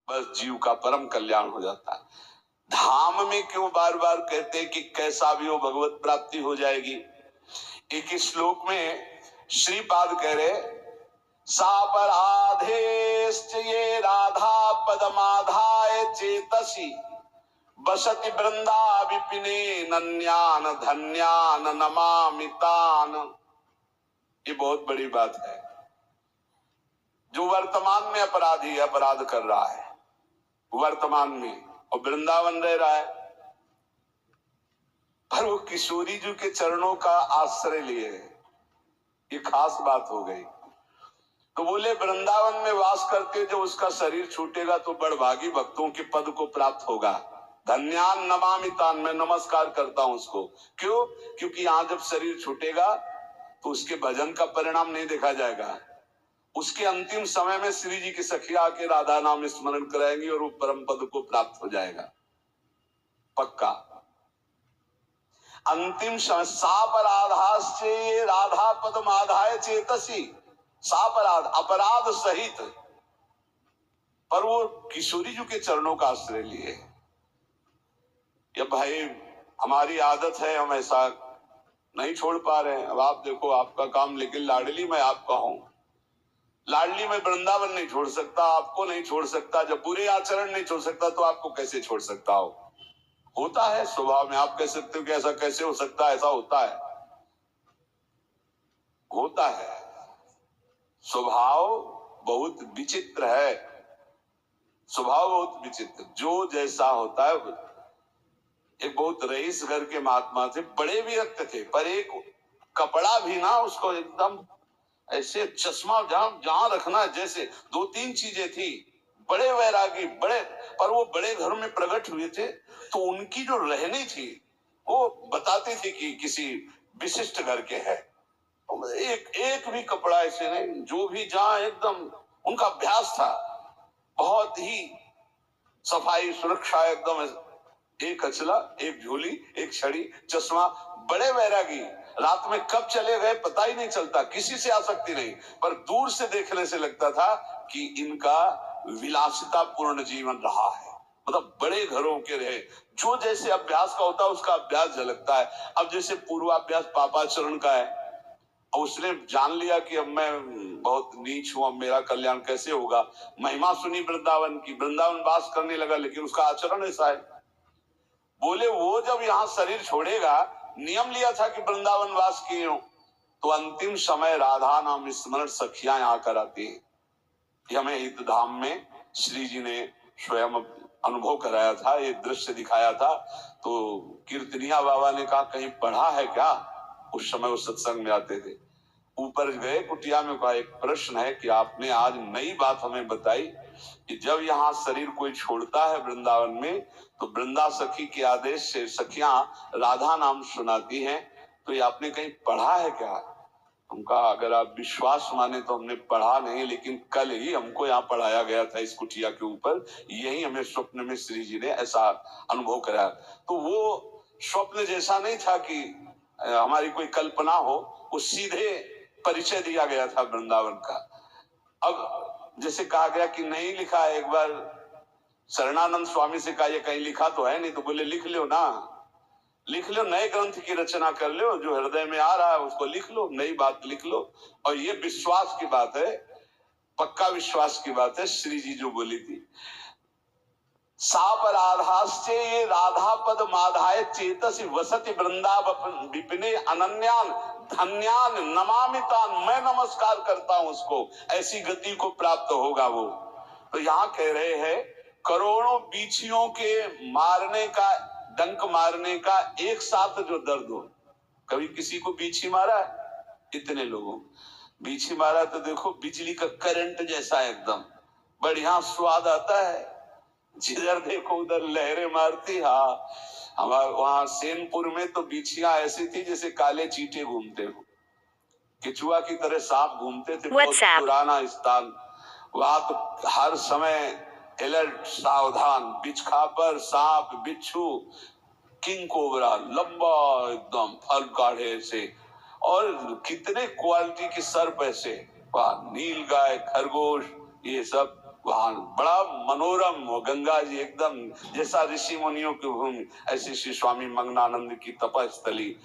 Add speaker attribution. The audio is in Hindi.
Speaker 1: बस जीव का परम कल्याण हो जाता है। धाम में क्यों बार बार कहते हैं कि कैसा भी हो भगवत प्राप्ति हो जाएगी। एक श्लोक में श्रीपाद कह रहे, सापराधेश्च ये राधा पदमाधाय चेतसी बसति वृंदा विपिने नन्यान धन्यान नमामितान। ये बहुत बड़ी बात है। जो वर्तमान में अपराधी अपराध कर रहा है वर्तमान में, और वृंदावन रह रहा है, पर वो किशोरी जी के चरणों का आश्रय लिए, ये खास बात हो गई। तो बोले वृंदावन में वास करके जब उसका शरीर छूटेगा तो बड़भागी भक्तों के पद को प्राप्त होगा। धन्यान नमामितान, मैं नमस्कार करता हूं उसको। क्यों? क्योंकि यहाँ जब शरीर छूटेगा तो उसके भजन का परिणाम नहीं देखा जाएगा। उसके अंतिम समय में श्री जी की सखिया आके राधा नाम स्मरण कराएंगी और वो परम पद को प्राप्त हो जाएगा पक्का। अंतिम समय सापराधाश्चे राधा पदमाधाय चेतसी, सापराध अपराध सहित, पर वो किशोरी जी के चरणों का आश्रय लिए। ये भाई हमारी आदत है, हम ऐसा नहीं छोड़ पा रहे हैं। अब आप देखो आपका काम, लेकिन लाडली मैं आपका हूं, लाडली में वृंदावन नहीं छोड़ सकता, आपको नहीं छोड़ सकता। जब बुरे आचरण नहीं छोड़ सकता तो आपको कैसे छोड़ सकता हो? होता है स्वभाव में। आप कह सकते हो कि ऐसा कैसे हो सकता है, ऐसा होता है, होता है। स्वभाव बहुत विचित्र है, स्वभाव बहुत विचित्र। जो जैसा होता है। एक बहुत रईस घर के महात्मा थे, बड़े विरक्त थे, पर एक कपड़ा भी ना उसको एकदम ऐसे चश्मा जहां रखना है, जैसे दो तीन चीजें थी। बड़े वैरागी, बड़े, पर वो बड़े घर में प्रकट हुए थे तो उनकी जो रहनी थी वो बताती थी कि किसी विशिष्ट घर के है। एक भी कपड़ा ऐसे नहीं, जो भी जहां एकदम उनका अभ्यास था, बहुत ही सफाई सुरक्षा एकदम। एक अचला, एक झोली, एक छड़ी, चश्मा, बड़े वैरागी। रात में कब चले गए पता ही नहीं चलता, किसी से आसक्ति नहीं, पर दूर से देखने से लगता था कि इनका विलासिता पूर्ण जीवन रहा है। मतलब बड़े घरों के रहे, जो जैसे अभ्यास का होता है उसका अभ्यास झलकता है। अब जैसे पूर्वाभ्यास पापाचरण का है, और उसने जान लिया कि अब मैं बहुत नीच हूं, अब मेरा कल्याण कैसे होगा। महिमा सुनी वृंदावन की, वृंदावन वास करने लगा, लेकिन उसका आचरण ऐसा है। बोले वो जब यहाँ शरीर छोड़ेगा, नियम लिया था कि वृंदावन वास किए हो, तो अंतिम समय राधा नाम स्मरण सखियां यहाँ कराती है। ये हमें हित धाम में श्री जी ने स्वयं अनुभव कराया था, ये दृश्य दिखाया था। तो कीर्तनिया बाबा ने कहा कहीं पढ़ा है क्या? उस समय वो सत्संग में आते थे। ऊपर गए कुटिया में, कहा एक प्रश्न है कि आपने आज नई बात हमें बताई कि जब यहाँ शरीर कोई छोड़ता है वृंदावन में तो वृंदा सखी के आदेश से सखियां राधा नाम सुनाती हैं, तो ये आपने कहीं पढ़ा है क्या? उनका अगर आप विश्वास माने तो हमने पढ़ा नहीं, लेकिन कल ही हमको यहाँ पढ़ाया गया था इस कुटिया के ऊपर। यही हमें स्वप्न में श्री जी ने ऐसा अनुभव कराया। तो वो स्वप्न जैसा नहीं था कि हमारी कोई कल्पना हो, वो सीधे परिचय दिया गया था वृंदावन का। अब जैसे कहा गया कि नहीं लिखा है, एक बार शरणानंद स्वामी से कहा ये कहीं लिखा तो है नहीं, तो बोले लिख लो ना, लिख लो, नए ग्रंथ की रचना कर लो, जो हृदय में आ रहा है उसको लिख लो, नई बात लिख लो। और ये विश्वास की बात है, पक्का विश्वास की बात है। श्री जी जो बोली थी, सापराधाश्चे ये राधा पद माधाय चेतसी वसति वृंदावन विपिने अनन्यान धन्यान नमामितान, मैं नमस्कार करता हूं उसको, ऐसी गति को प्राप्त होगा वो। तो यहाँ कह रहे हैं करोड़ों बीछियों के मारने का, डंक मारने का एक साथ जो दर्द हो। कभी किसी को बीछी मारा है? इतने लोगों बीछी मारा तो देखो बिजली का करंट जैसा एकदम बढ़िया स्वाद आता है, जिधर देखो उधर लहरें मारती। हाँ, हमारे वहां सेनपुर में तो बिछियां ऐसी थी जैसे काले चींटे घूमते हो, केचुआ की तरह सांप घूमते थे। बहुत पुराना स्थान, वहां तो हर समय अलर्ट, सावधान, बिछखापर, सांप, बिच्छू, किंग कोबरा, लंबा एकदम फल काढ़े से, और कितने क्वालिटी के सर्प ऐसे, नील गाय, खरगोश, ये सब वहां बड़ा मनोरम, वो गंगा जी एकदम जैसा ऋषि मुनियों की भूमि, ऐसी श्री स्वामी मंगनानंद की तपस्थली।